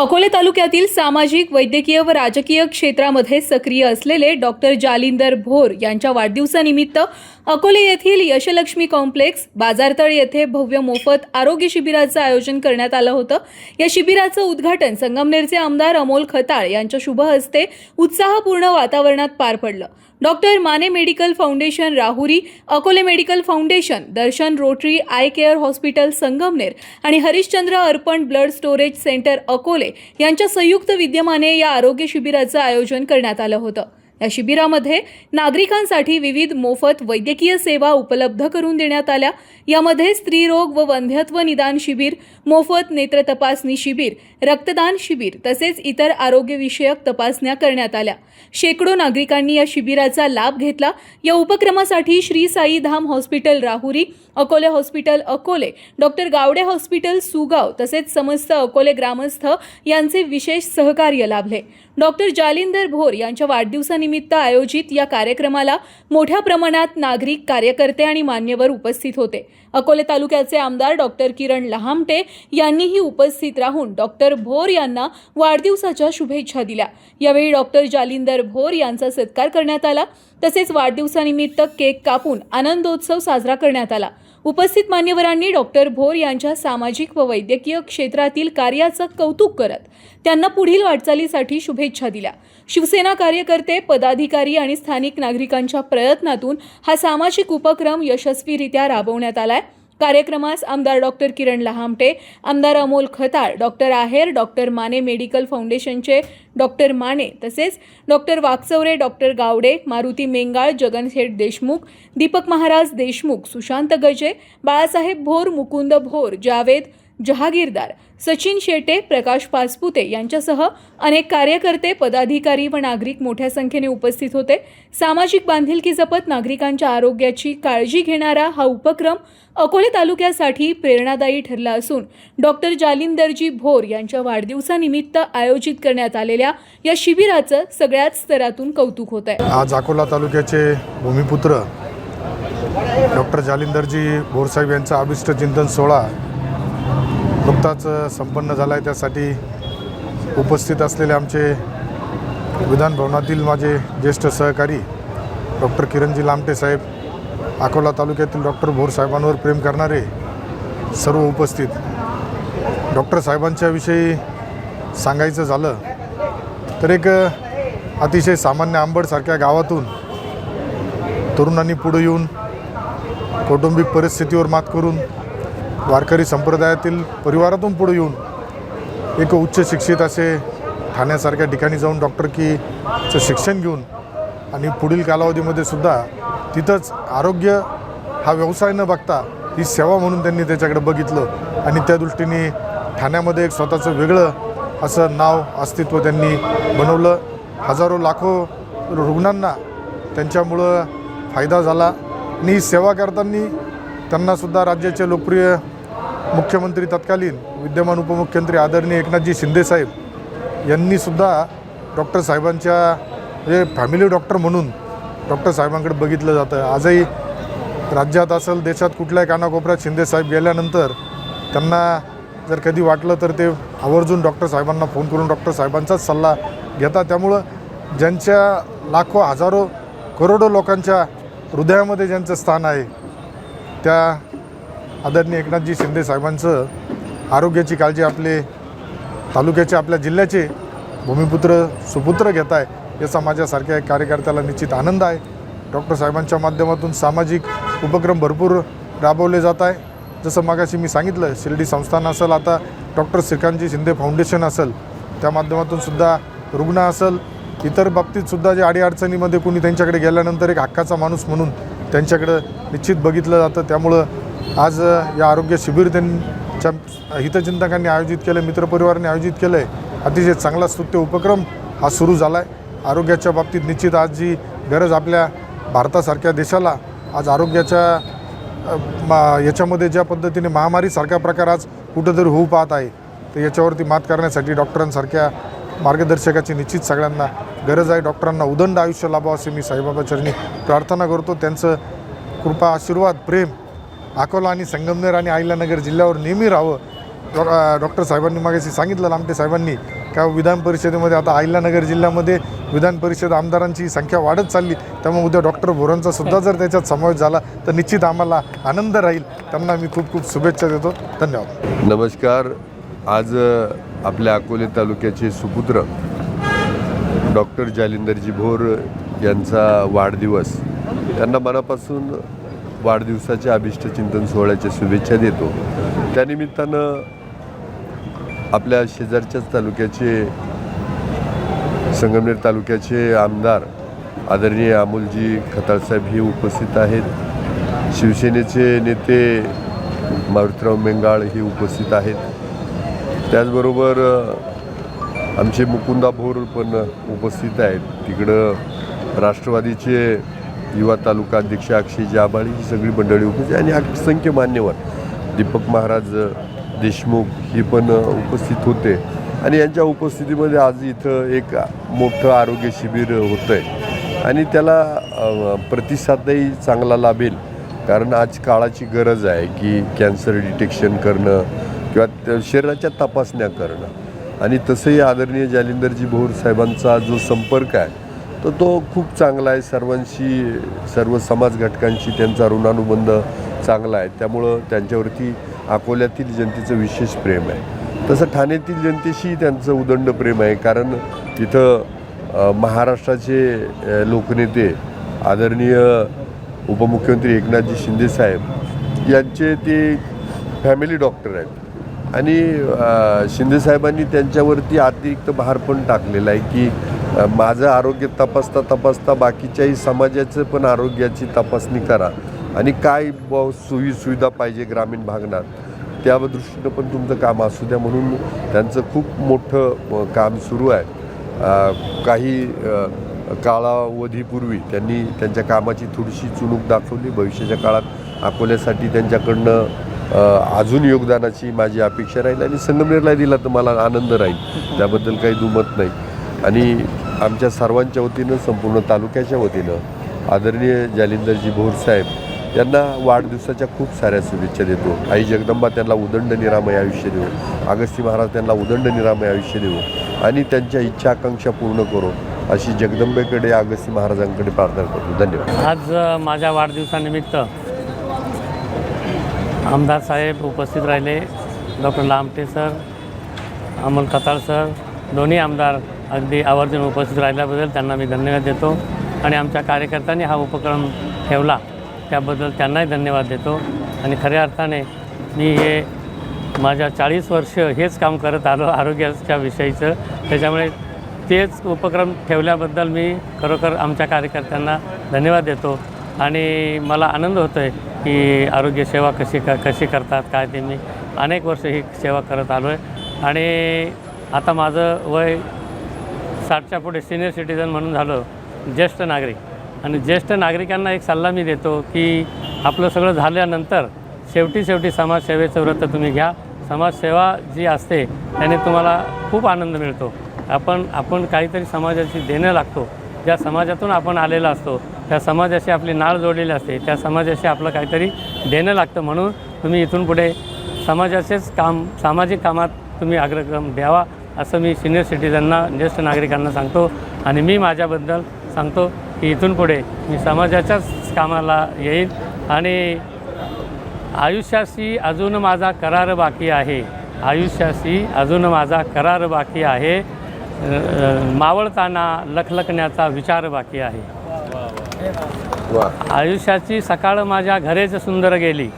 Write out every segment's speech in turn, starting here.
अकोले तालुक्यातील सामाजिक, वैद्यकीय व राजकीय क्षेत्रामध्ये सक्रिय असलेले डॉक्टर जालिंदर भोर यांच्या वाढदिवसानिमित्त अकोले येथील यशलक्ष्मी कॉम्प्लेक्स बाजारतळ येथे भव्य मोफत आरोग्य शिबिराचं आयोजन करण्यात आलं होतं। या शिबिराचं उद्घाटन संगमनेरचे आमदार अमोल खताळ यांच्या शुभ हस्ते उत्साहपूर्ण वातावरणात पार पडलं। Doctor Mane medical foundation Rahuri, Akole medical foundation, Darshan Rotary eye care hospital Sangamner आणि हरिश्चंद्र अर्पण ब्लड स्टोरेज सेंटर अकोले यांच्या संयुक्त विद्यमाने या आरोग्य शिबिराचं आयोजन करण्यात आलं होतं। या शिबिरामध्ये नागरिकांसाठी विविध मोफत वैद्यकीय सेवा उपलब्ध करून देण्यात आल्या। यामध्ये स्त्रीरोग व वंध्यत्व निदान शिबिर, मोफत नेत्र तपासणी शिबिर, रक्तदान शिबिर तसेच इतर आरोग्यविषयक तपासण्या करण्यात आल्या। शेकडो नागरिकांनी या शिबिराचा लाभ घेतला। या उपक्रमासाठी Shri Sai Dham hospital Rahuri, Akole hospital Akole, doctor Gawade hospital Sugaon तसेच समस्त अकोले ग्रामस्थ यांचे विशेष सहकार्य लाभले। डॉक्टर जालिंदर भोर यांच्या वाढदिवसानिमित्त आयोजित या कार्यक्रमाला मोठ्या प्रमाणात नागरिक, कार्यकर्ते आणि मान्यवर उपस्थित होते। अकोले तालुक्याचे आमदार डॉक्टर किरण लहामटे यांनीही उपस्थित राहून डॉक्टर भोर यांना वाढदिवसाच्या शुभेच्छा दिल्या। यावेळी डॉक्टर जालिंदर भोर यांचा सत्कार करण्यात आला। तसेच वाढदिवसानिमित्त केक कापून आनंदोत्सव साजरा करण्यात आला। उपस्थित मान्यवरांनी डॉक्टर भोर यांच्या सामाजिक व वैद्यकीय क्षेत्रातील कार्याचं कौतुक करत त्यांना पुढील वाटचालीसाठी शुभेच्छा दिल्या। शिवसेना कार्यकर्ते, पदाधिकारी आणि स्थानिक नागरिकांच्या प्रयत्नातून हा सामाजिक उपक्रम यशस्वीरित्या राबवण्यात आलाय। कार्यक्रमास आमदार डॉक्टर किरण लहामटे, आमदार अमोल खताळ, डॉक्टर आहेर, डॉक्टर माने मेडिकल फाउंडेशनचे डॉक्टर माने तसेच डॉक्टर वाकचौरे, डॉक्टर गावडे, मारुती मेंगाळ, जगनशेठ देशमुख, दीपक महाराज देशमुख, सुशांत गजे, बाळासाहेब भोर, मुकुंद भोर, जावेद जहागीरदार, सचिन शेटे, प्रकाश पासपुते यांच्यासह अनेक कार्यकर्ते, पदाधिकारी व नागरिक मोठ्या संख्येने उपस्थित होते। सामाजिक बांधिलकी जपत नागरिकांच्या आरोग्याची काळजी घेणारा हा उपक्रम अकोले तालुक्यासाठी प्रेरणादायी ठरला असून डॉक्टर जालिंदरजी भोर यांच्या वाढदिवसानिमित्त आयोजित करण्यात आलेल्या या शिबिराचं सगळ्याच स्तरातून कौतुक होत आहे। आज अकोला तालुक्याचे भूमिपुत्र डॉक्टर जालिंदरजी भोर साहेब यांचा अभिष्ट चिंतन सोहळा नुकताच संपन्न झाला आहे। त्यासाठी उपस्थित असलेले आमचे विधान भवनातील माझे ज्येष्ठ सहकारी डॉक्टर किरणजी लामटे साहेब, अकोला तालुक्यातील डॉक्टर भोर साहेबांवर प्रेम करणारे सर्व उपस्थित, डॉक्टर साहेबांच्या विषयी सांगायचं झालं तर एक अतिशय सामान्य आंबडसारख्या गावातून तरुणांनी पुढे येऊन कौटुंबिक परिस्थितीवर मात करून वारकरी संप्रदायातील परिवारातून पुढे येऊन एक उच्च शिक्षित असे ठाण्यासारख्या ठिकाणी जाऊन डॉक्टरकीचं शिक्षण घेऊन आणि पुढील कालावधीमध्ये सुद्धा तिथंच आरोग्य हा व्यवसाय न बघता ही सेवा म्हणून त्यांनी त्याच्याकडे बघितलं आणि त्या दृष्टीने ठाण्यामध्ये एक स्वतःचं वेगळं असं नाव, अस्तित्व त्यांनी बनवलं। हजारो लाखो रुग्णांना त्यांच्यामुळं फायदा झाला आणि ही सेवा करताना त्यांनासुद्धा राज्याचे लोकप्रिय मुख्यमंत्री तत्कालीन विद्यमान उपमुख्यमंत्री आदरणीय एकनाथजी शिंदे साहेब यांनीसुद्धा डॉक्टर साहेबांच्या म्हणजे फॅमिली डॉक्टर म्हणून डॉक्टर साहेबांकडे बघितलं जातं। आजही राज्यात असेल, देशात कुठल्याही कानाकोपऱ्यात शिंदे साहेब गेल्यानंतर त्यांना जर कधी वाटलं तर ते आवर्जून डॉक्टर साहेबांना फोन करून डॉक्टर साहेबांचाच सल्ला घेतात। त्यामुळं ज्यांच्या लाखो, हजारो, करोडो लोकांच्या हृदयामध्ये ज्यांचं स्थान आहे त्या आदरणीय एकनाथजी शिंदे साहेबांचं आरोग्याची काळजी आपले तालुक्याचे, आपल्या जिल्ह्याचे भूमिपुत्र, सुपुत्र घेत आहे याचा माझ्यासारख्या एक कार्यकर्त्याला निश्चित आनंद आहे। डॉक्टर साहेबांच्या माध्यमातून सामाजिक उपक्रम भरपूर राबवले जात आहे। जसं मागाशी मी सांगितलं, शिर्डी संस्थान असेल, आता डॉक्टर श्रीकांतजी शिंदे फाउंडेशन असेल, त्या माध्यमातून सुद्धा रुग्ण असेल, इतर बाबतीतसुद्धा जे अडीअडचणीमध्ये कोणी त्यांच्याकडे गेल्यानंतर एक हक्काचा माणूस म्हणून त्यांच्याकडं निश्चित बघितलं जातं। त्यामुळं आज या आरोग्य शिबिर त्यांच्या हितचिंतकांनी आयोजित केलं, मित्रपरिवाराने आयोजित केलं आहे। अतिशय चांगला स्तुत्य उपक्रम हा सुरू झाला आहे। आरोग्याच्या बाबतीत निश्चित आज जी गरज आपल्या भारतासारख्या देशाला आज आरोग्याच्या याच्यामध्ये ज्या पद्धतीने महामारीसारखा प्रकार आज कुठंतरी होऊ पाहत आहे, तर याच्यावरती मात करण्यासाठी डॉक्टरांसारख्या मार्गदर्शकाची निश्चित सगळ्यांना गरज आहे। डॉक्टरांना उदंड आयुष्य लाभावं असे मी साईबाबा चरणी प्रार्थना करतो। त्यांचं कृपा, आशीर्वाद, प्रेम अकोला आणि संगमनेर आणि अहिल्यानगर जिल्ह्यावर नेहमी राहावं डॉक्टर साहेबांनी मागाशी सांगितलं लामटे साहेबांनी का विधान परिषदेमध्ये आता अहिल्यानगर जिल्ह्यामध्ये विधान परिषद आमदारांची संख्या वाढत चालली, त्यामुळे उद्या डॉक्टर भोरांचा सुद्धा जर त्याच्यात समावेश झाला तर निश्चित आम्हाला आनंद राहील. त्यांना मी खूप खूप शुभेच्छा देतो. धन्यवाद. नमस्कार. आज आपल्या अकोले तालुक्याचे सुपुत्र डॉक्टर जालिंदरजी भोर यांचा वाढदिवस. त्यांना मनापासून वाढदिवसाच्या अभिष्ट चिंतन सोहळ्याच्या शुभेच्छा देतो. त्यानिमित्तानं आपल्या शेजारच्याच तालुक्याचे संगमनेर तालुक्याचे आमदार आदरणीय अमोलजी खताळसाहेब हे उपस्थित आहेत. शिवसेनेचे नेते मारुतीराव मेंगाळ हे उपस्थित आहेत. त्याचबरोबर आमचे मुकुंदा भोर पण उपस्थित आहेत. तिकडं राष्ट्रवादीचे युवा तालुका अध्यक्ष अक्षय जाबाळी ही सगळी मंडळी उपस्थित आणि असंख्य मान्यवर दीपक महाराज देशमुख ही पण उपस्थित होते. आणि यांच्या उपस्थितीमध्ये आज इथं एक मोठं आरोग्य शिबिर होतं आहे आणि त्याला प्रतिसादही चांगला लाभेल. कारण आज काळाची गरज आहे की कॅन्सर डिटेक्शन करणं किंवा शरीराच्या तपासण्या करणं. आणि तसंही आदरणीय जालिंदरजी भोर साहेबांचा जो संपर्क आहे तर तो खूप चांगला आहे. सर्वांशी, सर्व समाज घटकांशी त्यांचा ऋणानुबंध चांगला आहे. त्यामुळं त्यांच्यावरती अकोल्यातील जनतेचं विशेष प्रेम आहे. तसं ठाण्यातील जनतेशी त्यांचं उदंड प्रेम आहे. कारण तिथं महाराष्ट्राचे लोकनेते आदरणीय उपमुख्यमंत्री एकनाथजी शिंदेसाहेब यांचे ते फॅमिली डॉक्टर आहेत आणि शिंदेसाहेबांनी त्यांच्यावरती अतिरिक्त भार पण टाकलेला आहे की माझं आरोग्य तपासता तपासता बाकीच्याही समाजाचं पण आरोग्याची तपासणी करा आणि काय सोयीसुविधा पाहिजे ग्रामीण भागात त्या दृष्टीनं पण तुमचं काम असू द्या. म्हणून त्यांचं खूप मोठं काम सुरू आहे. काही कालावधीपूर्वी त्यांनी त्यांच्या कामाची थोडीशी चुणूक दाखवली. भविष्याच्या काळात अकोल्यासाठी त्यांच्याकडनं अजून योगदानाची माझी अपेक्षा राहील आणि संगमनेरला दिला तर मला आनंद राहील, त्याबद्दल काही दुमत नाही. आणि आमच्या सर्वांच्या वतीनं, संपूर्ण तालुक्याच्या वतीनं आदरणीय जालिंदरजी भोर साहेब यांना वाढदिवसाच्या खूप साऱ्या शुभेच्छा देतो. आई जगदंबा त्यांना उदंड निरामय आयुष्य देऊ, अगस्ती महाराज त्यांना उदंड निरामय आयुष्य देऊ आणि त्यांच्या इच्छा आकांक्षा पूर्ण करू अशी जगदंबेकडे, अगस्ती महाराजांकडे प्रार्थना करतो. धन्यवाद. आज माझ्या वाढदिवसानिमित्त आमदार साहेब उपस्थित राहिले. Doctor Lamte sir, Amol Khatal sir, दोन्ही आमदार अगदी आवर्जून उपस्थित राहिल्याबद्दल त्यांना मी धन्यवाद देतो. आणि आमच्या कार्यकर्त्यांनी हा उपक्रम ठेवला त्याबद्दल त्यांनाही धन्यवाद देतो. आणि खऱ्या अर्थाने मी हे माझ्या 40 वर्ष हेच काम करत आलो आरोग्याच्या विषयीचं. त्याच्यामुळे तेच उपक्रम ठेवल्याबद्दल मी खरोखर आमच्या कार्यकर्त्यांना धन्यवाद देतो. आणि मला आनंद होतो आहे की आरोग्य सेवा कशी करतात काय ते मी अनेक वर्ष ही सेवा करत आलो आहे. आणि आता माझं वय 60च्या पुढे सिनियर सिटीजन म्हणून झालं, ज्येष्ठ नागरिक. आणि ज्येष्ठ नागरिकांना एक सल्ला मी देतो की आपलं सगळं झाल्यानंतर शेवटी समाजसेवेचं व्रत तुम्ही घ्या. समाजसेवा जी असते त्याने तुम्हाला खूप आनंद मिळतो. आपण काहीतरी समाजाची देणं लागतो. ज्या समाजातून आपण आलेला असतो त्या समाजाशी आपली नाळ जोडलेली असते, त्या समाजाशी आपलं काहीतरी देणं लागतं. म्हणून तुम्ही इथून पुढे समाजाचेच काम, सामाजिक कामात तुम्ही अग्रक्रम द्यावा असं मी सिनियर सिटीजनना, ज्येष्ठ नागरिकांना सांगतो. आणि मी माझ्याबद्दल सांगतो की इथून पुढे मी समाजाच्याच कामाला येईन. आणि आयुष्याशी अजून माझा करार बाकी आहे, आयुष्याशी अजून माझा करार बाकी आहे, मावळताना लखलखण्याचा विचार बाकी आहे. आयुष्याची सकाळ माझ्या घरेच सुंदर गेली,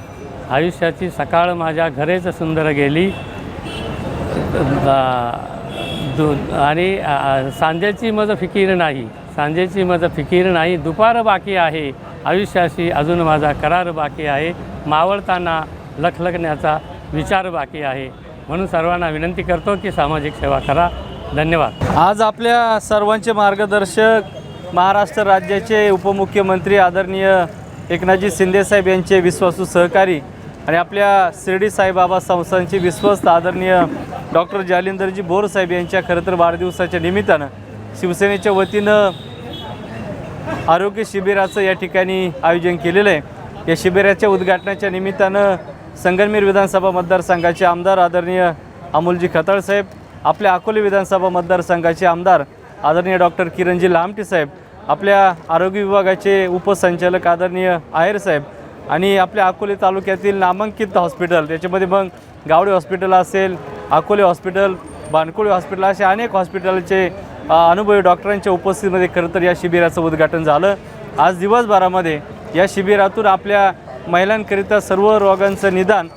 आयुष्याची सकाळ माझ्या घरेच सुंदर गेली. आणि सांजेची मज फिकीर नाही, सांजेची मज फिकीर नाही, दुपार बाकी आहे, आयुष्याशी अजून माझा करार बाकी आहे, मावळताना लखलखण्याचा विचार बाकी आहे. म्हणून सर्वांना विनंती करतो की सामाजिक सेवा करा. धन्यवाद. आज आपल्या सर्वांचे मार्गदर्शक महाराष्ट्र राज्याचे उपमुख्यमंत्री आदरणीय एकनाथजी शिंदेसाहेब यांचे विश्वासू सहकारी आणि आपल्या शिर्डी साईबाबा संस्थांचे विश्वस्त आदरणीय डॉक्टर जालिंदरजी भोर साहेब यांच्या खरं तर वाढदिवसाच्या निमित्तानं शिवसेनेच्या वतीनं आरोग्य शिबिराचं या ठिकाणी आयोजन केलेलं आहे. या शिबिराच्या उद्घाटनाच्या निमित्तानं संगमनेर विधानसभा मतदारसंघाचे आमदार आदरणीय अमोलजी खताळ साहेब, आपल्या अकोले विधानसभा मतदारसंघाचे आमदार आदरणीय डॉक्टर किरणजी लामटे साहेब, आपल्या आरोग्य विभागाचे उपसंचालक आदरणीय आहेर साहेब आणि आपल्या अकोले तालुक्यातील नामांकित हॉस्पिटल, त्याच्यामध्ये मग गावडे हॉस्पिटल असेल, अकोले हॉस्पिटल, बानकोळी हॉस्पिटल, असे अनेक हॉस्पिटलचे अनुभवी डॉक्टरांच्या उपस्थितीमध्ये खरं तर या शिबिराचं उद्घाटन झालं. आज दिवसभरामध्ये या शिबिरातून आपल्या महिलांकरिता सर्व रोगांचं निदान,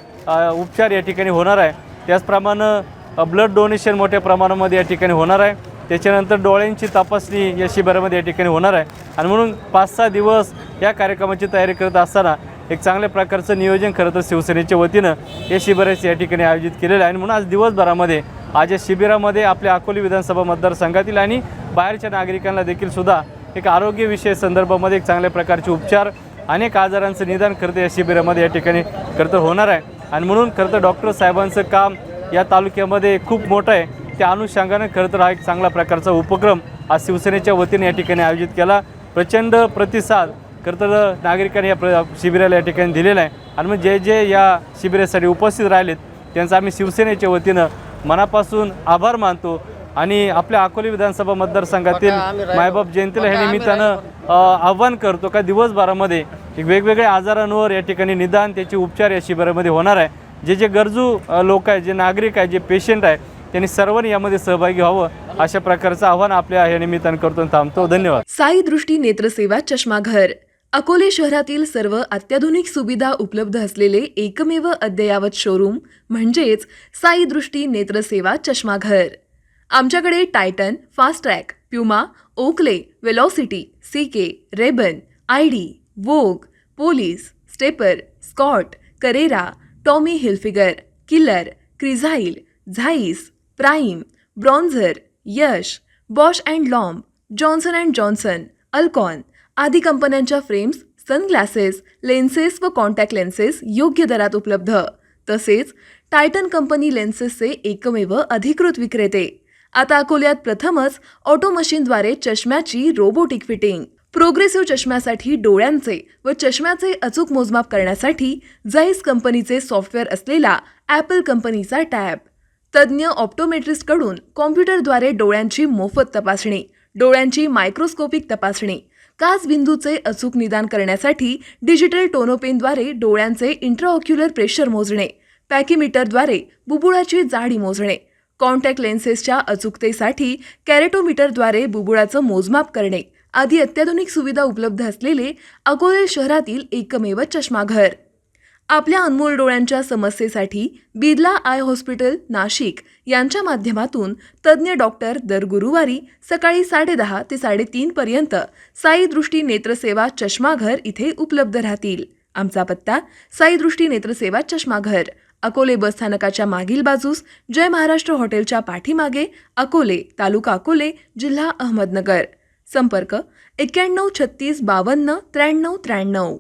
उपचार या ठिकाणी होणार आहे. त्याचप्रमाणे ब्लड डोनेशन मोठ्या प्रमाणामध्ये या ठिकाणी होणार आहे. त्याच्यानंतर डोळ्यांची तपासणी या शिबिरामध्ये या ठिकाणी होणार आहे. आणि म्हणून 5-6 दिवस या कार्यक्रमाची तयारी करत असताना एक चांगल्या प्रकारचं नियोजन खरं तर शिवसेनेच्या वतीनं या शिबिराचे या ठिकाणी आयोजित केलेलं आहे. आणि म्हणून आज दिवसभरामध्ये आज या शिबिरामध्ये आपल्या अकोले विधानसभा मतदारसंघातील आणि बाहेरच्या नागरिकांना देखील सुद्धा एक आरोग्यविषय संदर्भामध्ये एक चांगल्या प्रकारचे उपचार, अनेक आजारांचं निदान खरं या शिबिरामध्ये या ठिकाणी खरं तर होणार आहे. आणि म्हणून खरं तर डॉक्टर साहेबांचं काम या तालुक्यामध्ये खूप मोठं आहे. त्या अनुषंगानं खरं तर हा एक चांगला प्रकारचा उपक्रम आज शिवसेनेच्या वतीने या ठिकाणी आयोजित केला. प्रचंड प्रतिसाद खरं तर नागरिकांनी या शिबिराला या ठिकाणी दिलेला आहे. आणि मग जे जे या शिबिरासाठी उपस्थित राहिलेत त्यांचं आम्ही शिवसेनेच्या वतीनं मनापासून आभार मानतो. आणि आपल्या अकोले विधानसभा मतदारसंघातील मायबाप जयंतीला ह्या निमित्तानं आव्हान करतो का दिवसभरामध्ये एक वेगवेगळ्या आजारांवर या ठिकाणी निदान, त्याचे उपचार या शिबिरामध्ये होणार आहे. जे जे गरजू लोक आहेत, जे नागरिक आहेत, जे पेशंट आहे, त्यांनी सर्वांनी यामध्ये सहभागी व्हावं अशा प्रकारचं आव्हान आपल्या या निमित्तानं करतो. थांबतो. धन्यवाद. साई दृष्टी नेत्रसेवा चष्माघर अकोले शहरातील सर्व अत्याधुनिक सुविधा उपलब्ध असलेले एकमेव अद्ययावत शोरूम म्हणजेच साई दृष्टी नेत्रसेवा चष्माघर. आमच्याकडे Titan, Fastrack, Puma, Oakley, Velocity, CK, Rayban, ID, Vogue, Police, Stepper, Scott, Carrera, Tommy Hilfiger, Killer, Crizal, Zeiss, Prime, Bronzer, Yash, Bausch and Lomb, Johnson and Johnson, Alcon आदी कंपन्यांच्या फ्रेम्स, सनग्लासेस, लेन्सेस व contact lenses योग्य दरात उपलब्ध. तसेच Titan company लेन्सेसचे एकमेव अधिकृत विक्रेते. आता अकोल्यात प्रथमच ऑटो मशीनद्वारे चष्म्याची रोबोटिक फिटिंग. प्रोग्रेसिव्ह चष्म्यासाठी डोळ्यांचे व चष्म्याचे अचूक मोजमाप करण्यासाठी जाईस कंपनीचे सॉफ्टवेअर असलेला ॲपल कंपनीचा टॅब. तज्ज्ञ ऑप्टोमेट्रिस्टकडून कॉम्प्युटरद्वारे डोळ्यांची मोफत तपासणी, डोळ्यांची मायक्रोस्कोपिक तपासणी, काच बिंदूचे अचूक निदान करण्यासाठी डिजिटल टोनोपेनद्वारे डोळ्यांचे इंट्राऑक्युलर प्रेशर मोजणे, पॅकीमीटरद्वारे बुबुळाची जाडी मोजणे, कॉन्टॅक्ट लेन्सेसच्या अचूकतेसाठी कॅरेटोमीटरद्वारे बुबुळाचं मोजमाप करणे आदी अत्याधुनिक सुविधा उपलब्ध असलेले अकोले शहरातील एकमेव चष्माघर. आपल्या अनमोल डोळ्यांच्या समस्येसाठी बिर्ला आय हॉस्पिटल नाशिक यांच्या माध्यमातून तज्ज्ञ डॉक्टर दर गुरुवारी सकाळी 10:30 ते 3:30 पर्यंत साई दृष्टी नेत्रसेवा चष्माघर इथे उपलब्ध राहतील. आमचा पत्ता साई दृष्टी नेत्रसेवा चष्माघर, अकोले बसस्थानकाच्या मागील बाजूस, जय महाराष्ट्र हॉटेलच्या पाठीमागे, अकोले, तालुका अकोले, जिल्हा अहमदनगर. संपर्क 91 36 52 93 93.